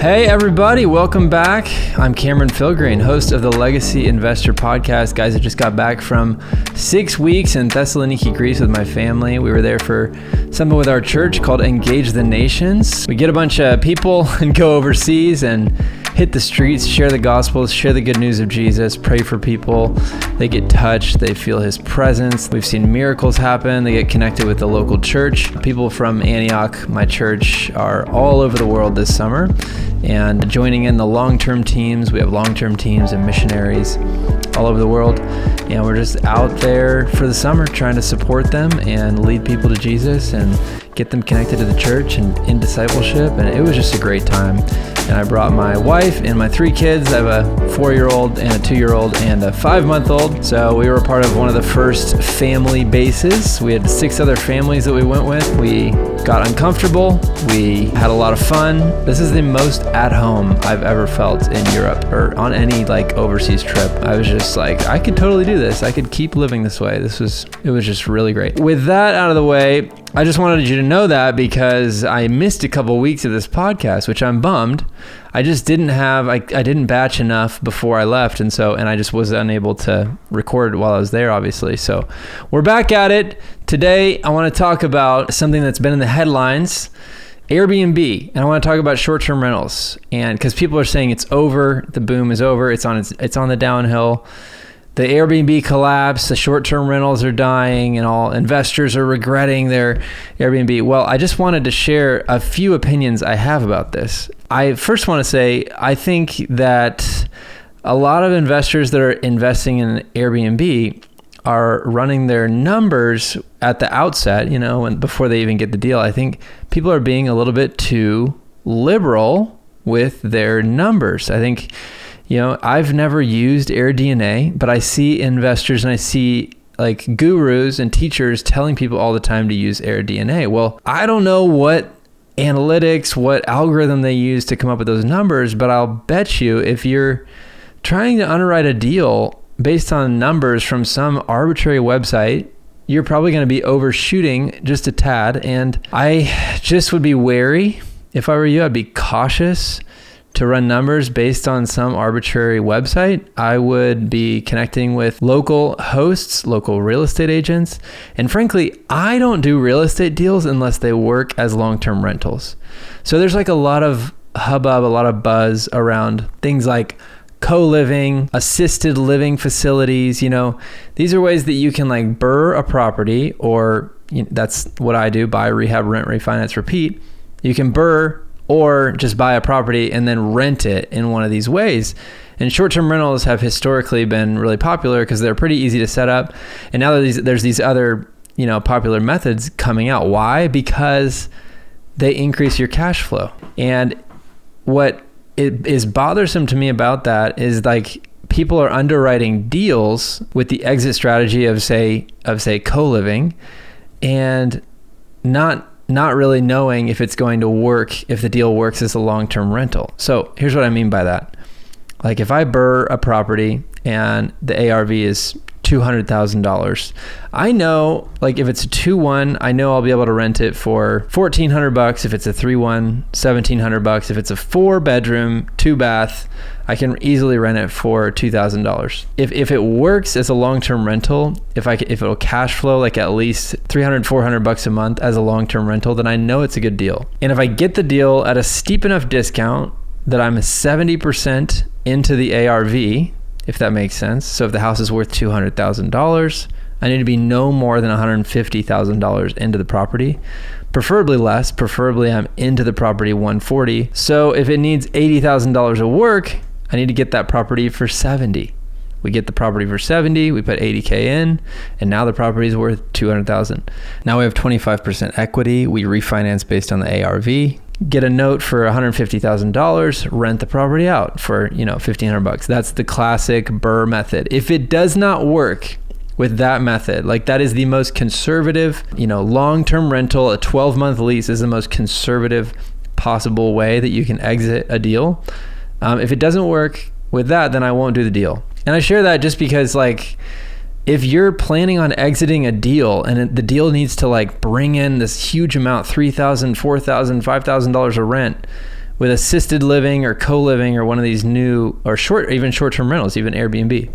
Hey everybody, welcome back. I'm Cameron Filgreen, host of the Legacy Investor Podcast. Guys, I just got back from 6 weeks in Thessaloniki, Greece with my family. We were there for something with our church called Engage the Nations. We get a bunch of people and go overseas and hit the streets, share the gospel, share the good news of Jesus, pray for people. They get touched, they feel his presence. We've seen miracles happen. They get connected with the local church. People from Antioch, my church, are all over the world this summer and joining in the long-term teams. We have long-term teams and missionaries all over the world. And we're just out there for the summer trying to support them and lead people to Jesus and get them connected to the church and in discipleship. And it was just a great time. And I brought my wife and my 3 kids. I have a 4-year-old and a 2-year-old and a 5-month-old. So we were a part of one of the first family bases. We had 6 other families that we went with. We got uncomfortable. We had a lot of fun. This is the most at home I've ever felt in Europe or on any overseas trip. I was just like, I could totally do this. I could keep living this way. It was just really great. With that out of the way, I just wanted you to know that because I missed a couple weeks of this podcast, which I'm bummed. I just didn't batch enough before I left. And I just was unable to record while I was there, obviously. So we're back at it. Today, I want to talk about something that's been in the headlines, Airbnb. And I want to talk about short-term rentals. And because people are saying it's over, the boom is over, it's on the downhill. The Airbnb collapse, the short-term rentals are dying, and all investors are regretting their Airbnb. Well, I just wanted to share a few opinions I have about this. I first want to say, I think that a lot of investors that are investing in Airbnb are running their numbers at the outset, and before they even get the deal. I think people are being a little bit too liberal with their numbers. I think, I've never used AirDNA, but I see investors and I see gurus and teachers telling people all the time to use AirDNA. Well, I don't know what analytics, what algorithm they use to come up with those numbers, but I'll bet you if you're trying to underwrite a deal based on numbers from some arbitrary website, you're probably going to be overshooting just a tad. And I just would be wary. If I were you, I'd be cautious to run numbers based on some arbitrary website. I would be connecting with local hosts, local real estate agents. And frankly, I don't do real estate deals unless they work as long-term rentals. So there's a lot of hubbub, a lot of buzz around things like co-living, assisted living facilities. These are ways that you can BRRRR a property, or that's what I do, buy, rehab, rent, refinance, repeat. You can BRRRR or just buy a property and then rent it in one of these ways. And short-term rentals have historically been really popular because they're pretty easy to set up. And now there's these other, popular methods coming out. Why? Because they increase your cash flow. And what it is bothersome to me about that is people are underwriting deals with the exit strategy of say co-living and not really knowing if it's going to work, if the deal works as a long-term rental. So here's what I mean by that. If I BRRRR a property and the ARV is $200,000, I know if it's a 2-1, I know I'll be able to rent it for $1,400. If it's a 3-1, $1,700. If it's a 4-bedroom, 2-bath, I can easily rent it for $2,000. If it works as a long-term rental, if it'll cash flow at least $300, $400 a month as a long-term rental, then I know it's a good deal. And if I get the deal at a steep enough discount that I'm 70% into the ARV, if that makes sense. So if the house is worth $200,000, I need to be no more than $150,000 into the property, preferably less. Preferably I'm into the property $140,000. So if it needs $80,000 of work, I need to get that property for $70,000. We get the property for $70,000, we put $80,000 in, and now the property is worth $200,000. Now we have 25% equity. We refinance based on the ARV. Get a note for $150,000, rent the property out for, $1,500. That's the classic BRRRR method. If it does not work with that method, that is the most conservative, long-term rental, a 12-month lease is the most conservative possible way that you can exit a deal. If it doesn't work with that, then I won't do the deal. And I share that just because if you're planning on exiting a deal and the deal needs to bring in this huge amount, $3,000, $4,000, $5,000 of rent, with assisted living or co-living or one of these new or short-term rentals, even Airbnb.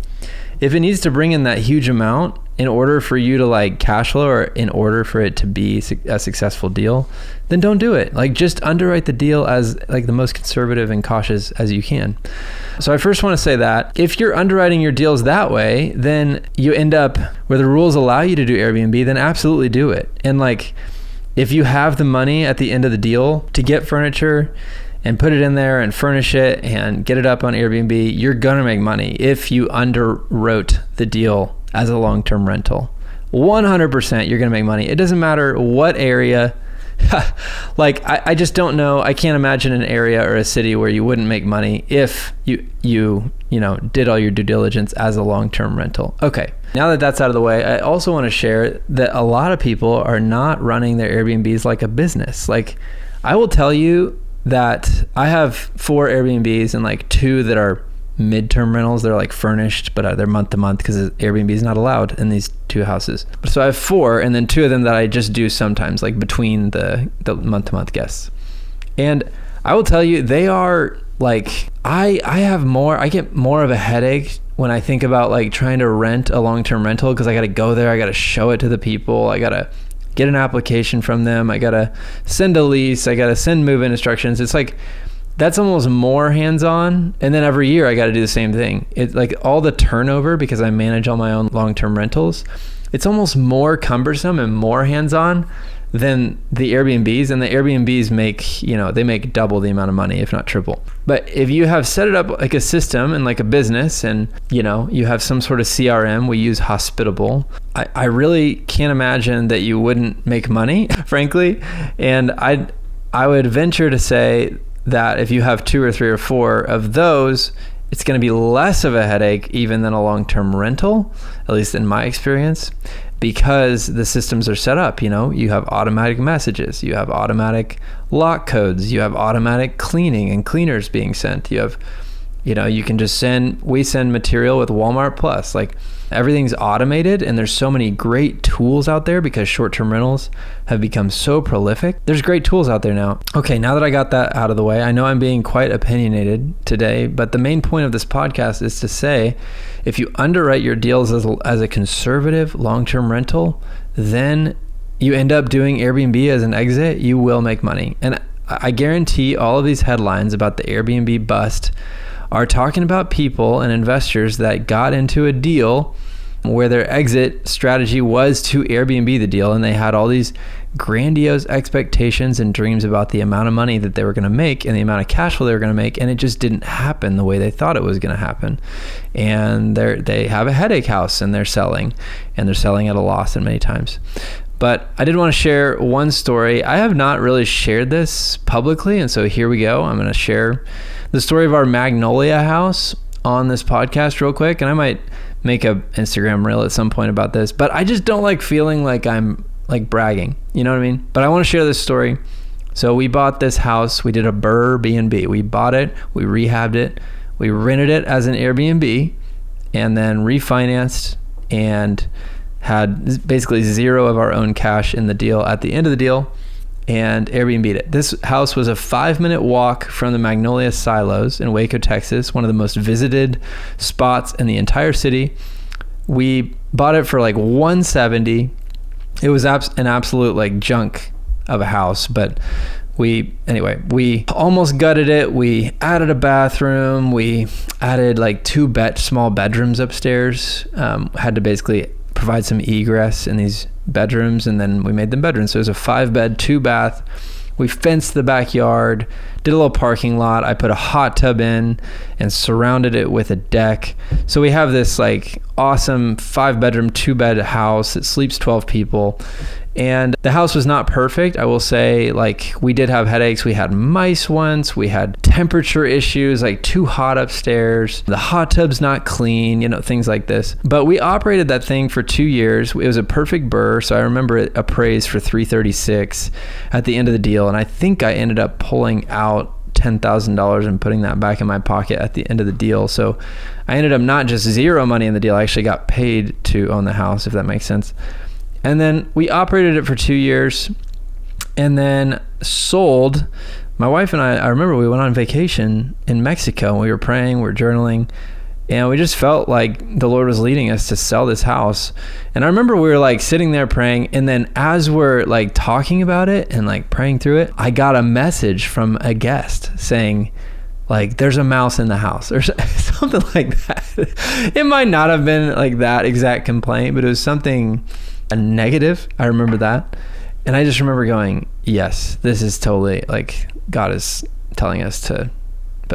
If it needs to bring in that huge amount in order for you to like cash flow or in order for it to be a successful deal, then don't do it. Like just underwrite the deal as like the most conservative and cautious as you can. So I first want to say that if you're underwriting your deals that way, then you end up where the rules allow you to do Airbnb, then absolutely do it. And like, if you have the money at the end of the deal to get furniture and put it in there and furnish it and get it up on Airbnb, you're gonna make money if you underwrote the deal as a long-term rental. 100% you're gonna make money. It doesn't matter what area. Like I just don't know. I can't imagine an area or a city where you wouldn't make money if you did all your due diligence as a long-term rental. Okay, now that that's out of the way, I also want to share that a lot of people are not running their Airbnbs like a business. Like I will tell you that I have 4 Airbnbs and like 2 that are midterm rentals. They're like furnished, but they're month to month because Airbnb is not allowed in these 2 houses. So I have 4 and then 2 of them that I just do sometimes, like between the month to month guests. And I will tell you, they are like, I get more of a headache when I think about like trying to rent a long-term rental, because I got to go there, I got to show it to the people, I got to get an application from them, I got to send a lease, I got to send move-in instructions. It's like, that's almost more hands-on. And then every year I got to do the same thing. It's like all the turnover, because I manage all my own long-term rentals, it's almost more cumbersome and more hands-on than the Airbnbs. And the Airbnbs make double the amount of money, if not triple. But if you have set it up like a system and like a business, and you have some sort of CRM, we use Hospitable, I really can't imagine that you wouldn't make money, frankly. And I would venture to say that if you have 2 or 3 or 4 of those, it's going to be less of a headache even than a long-term rental, at least in my experience, because the systems are set up. You have automatic messages, you have automatic lock codes, you have automatic cleaning and cleaners being sent. You have, you can just we send material with Walmart Plus. Like everything's automated, and there's so many great tools out there because short-term rentals have become so prolific. There's great tools out there now. Okay, now that I got that out of the way, I know I'm being quite opinionated today, but the main point of this podcast is to say, if you underwrite your deals as a conservative long-term rental, then you end up doing Airbnb as an exit, you will make money. And I guarantee all of these headlines about the Airbnb bust are talking about people and investors that got into a deal where their exit strategy was to Airbnb the deal, and they had all these grandiose expectations and dreams about the amount of money that they were going to make and the amount of cash flow they were going to make, and it just didn't happen the way they thought it was going to happen. And they have a headache house, and they're selling at a loss, and many times. But I did want to share one story. I have not really shared this publicly, and so here we go. I'm going to share the story of our Magnolia house on this podcast real quick, and I might make a Instagram reel at some point about this, but I just don't like feeling like I'm like bragging, you know what I mean? But I want to share this story. So we bought this house, we did a Airbnb. We bought it, we rehabbed it, we rented it as an Airbnb, and then refinanced and had basically 0 of our own cash in the deal at the end of the deal, and Airbnb'd it. This house was a 5-minute walk from the Magnolia silos in Waco, Texas, one of the most visited spots in the entire city. We bought it for like $170. It was an absolute like junk of a house, but we almost gutted it. We added a bathroom. We added like 2 small bedrooms upstairs. Had to basically provide some egress in these bedrooms, and then we made them bedrooms. So it was a 5-bed, 2-bath. We fenced the backyard, did a little parking lot. I put a hot tub in and surrounded it with a deck. So we have this like awesome 5-bedroom, 2-bed house that sleeps 12 people. And the house was not perfect. I will say, like, we did have headaches. We had mice once. We had temperature issues, like too hot upstairs. The hot tub's not clean, things like this. But we operated that thing for 2 years. It was a perfect burr. So I remember it appraised for $336 at the end of the deal. And I think I ended up pulling out $10,000 and putting that back in my pocket at the end of the deal. So I ended up not just 0 money in the deal. I actually got paid to own the house, if that makes sense. And then we operated it for 2 years and then sold my wife and I remember we went on vacation in Mexico and we were praying, we were journaling, and we just felt like the Lord was leading us to sell this house. And I remember we were like sitting there praying, and then as we're like talking about it and like praying through it, I got a message from a guest saying like, there's a mouse in the house or something like that. It might not have been like that exact complaint, but it was something negative. I remember that. And I just remember going, yes, this is totally like God is telling us to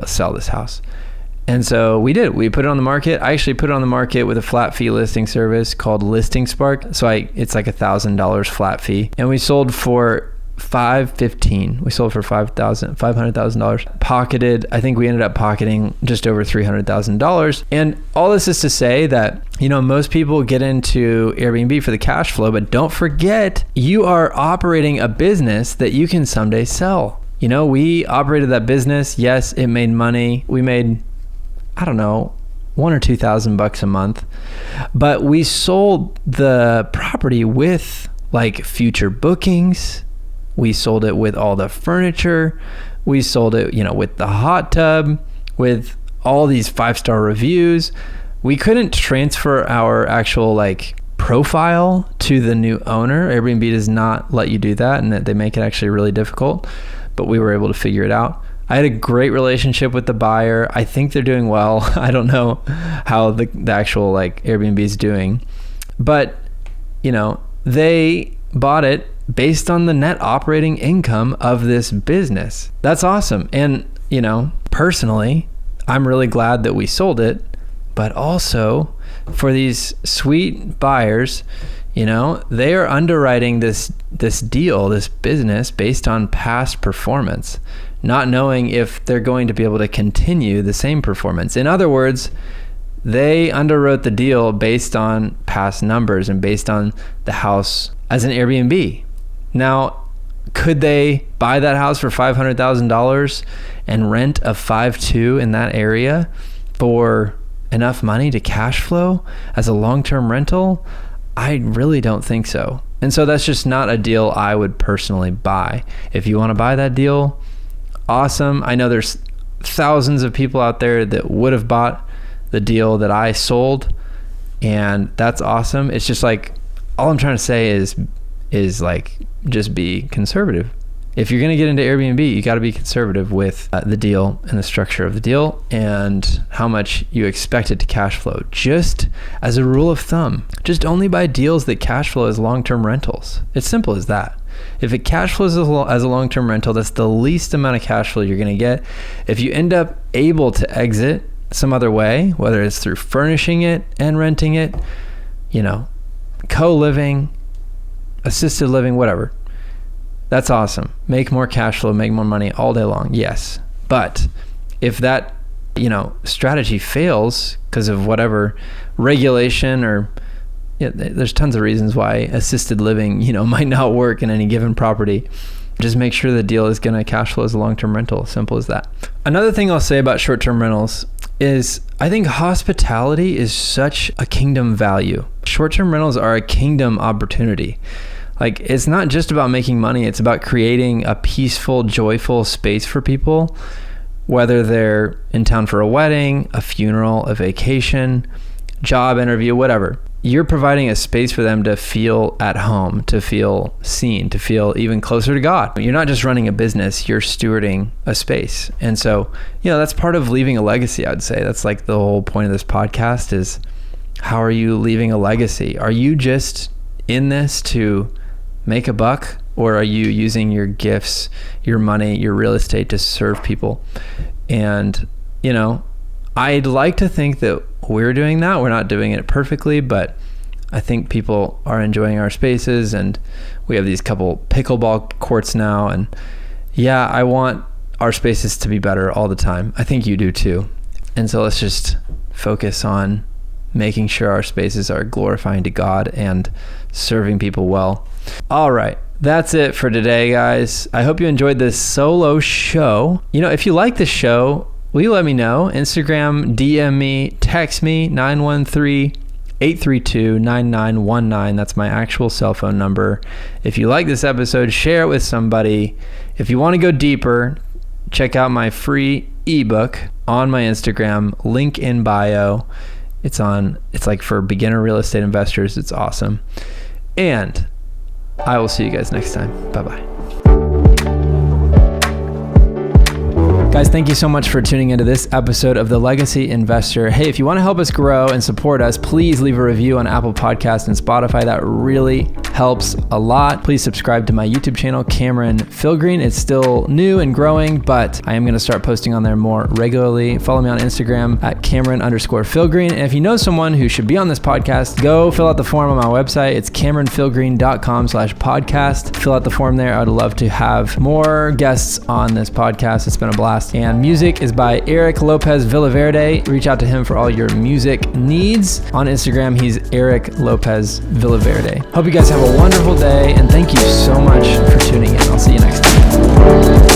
sell this house. And so we did. We put it on the market. I actually put it on the market with a flat fee listing service called Listing Spark. So it's like $1,000 flat fee. And we sold for $515,000. We sold for $500,000. Pocketed. I think we ended up pocketing just over $300,000. And all this is to say that, most people get into Airbnb for the cash flow, but don't forget you are operating a business that you can someday sell. We operated that business. Yes, it made money. We made, I don't know, $1,000 or $2,000 a month, but we sold the property with like future bookings. We sold it with all the furniture. We sold it, with the hot tub, with all these 5-star reviews. We couldn't transfer our actual like profile to the new owner. Airbnb does not let you do that, and they make it actually really difficult, but we were able to figure it out. I had a great relationship with the buyer. I think they're doing well. I don't know how the actual like Airbnb is doing, but they bought it based on the net operating income of this business. That's awesome. And, personally, I'm really glad that we sold it, but also for these sweet buyers, they are underwriting this deal, this business based on past performance, not knowing if they're going to be able to continue the same performance. In other words, they underwrote the deal based on past numbers and based on the house as an Airbnb. Now, could they buy that house for $500,000 and rent a 5.2 in that area for enough money to cash flow as a long-term rental? I really don't think so. And so that's just not a deal I would personally buy. If you want to buy that deal, awesome. I know there's thousands of people out there that would have bought the deal that I sold, and that's awesome. It's just like, all I'm trying to say is like, just be conservative. If you're going to get into Airbnb, you got to be conservative with the deal and the structure of the deal and how much you expect it to cash flow. Just as a rule of thumb, just only buy deals that cash flow as long-term rentals. It's simple as that. If it cash flows as a long-term rental, that's the least amount of cash flow you're going to get. If you end up able to exit some other way, whether it's through furnishing it and renting it, co-living, assisted living, whatever, that's awesome. Make more cash flow, make more money all day long. Yes. But if that, strategy fails because of whatever regulation or there's tons of reasons why assisted living, might not work in any given property, just make sure the deal is going to cash flow as a long-term rental. Simple as that. Another thing I'll say about short-term rentals is I think hospitality is such a kingdom value. Short-term rentals are a kingdom opportunity. Like, it's not just about making money. It's about creating a peaceful, joyful space for people, whether they're in town for a wedding, a funeral, a vacation, job interview, whatever. You're providing a space for them to feel at home, to feel seen, to feel even closer to God. You're not just running a business, you're stewarding a space. And so, that's part of leaving a legacy, I'd say. That's like the whole point of this podcast is, how are you leaving a legacy? Are you just in this to make a buck, or are you using your gifts, your money, your real estate to serve people? And, I'd like to think that we're doing that. We're not doing it perfectly, but I think people are enjoying our spaces, and we have these couple pickleball courts now. And yeah, I want our spaces to be better all the time. I think you do too. And so let's just focus on making sure our spaces are glorifying to God and serving people well. All right. That's it for today, guys. I hope you enjoyed this solo show. If you like the show, will you let me know? Instagram, DM me, text me, 913-832-9919. That's my actual cell phone number. If you like this episode, share it with somebody. If you want to go deeper, check out my free ebook on my Instagram, link in bio. It's like for beginner real estate investors. It's awesome. And I will see you guys next time. Bye-bye. Guys, thank you so much for tuning into this episode of The Legacy Investor. Hey, if you want to help us grow and support us, please leave a review on Apple Podcasts and Spotify. That really helps a lot. Please subscribe to my YouTube channel, Cameron Philgreen. It's still new and growing, but I am going to start posting on there more regularly. Follow me on Instagram at Cameron_Philgreen. And if you know someone who should be on this podcast, go fill out the form on my website. It's CameronPhilgreen.com/podcast. Fill out the form there. I would love to have more guests on this podcast. It's been a blast. And music is by Eric Lopez Villaverde. Reach out to him for all your music needs. On Instagram, he's Eric Lopez Villaverde. Hope you guys have a wonderful day, and thank you so much for tuning in. I'll see you next time.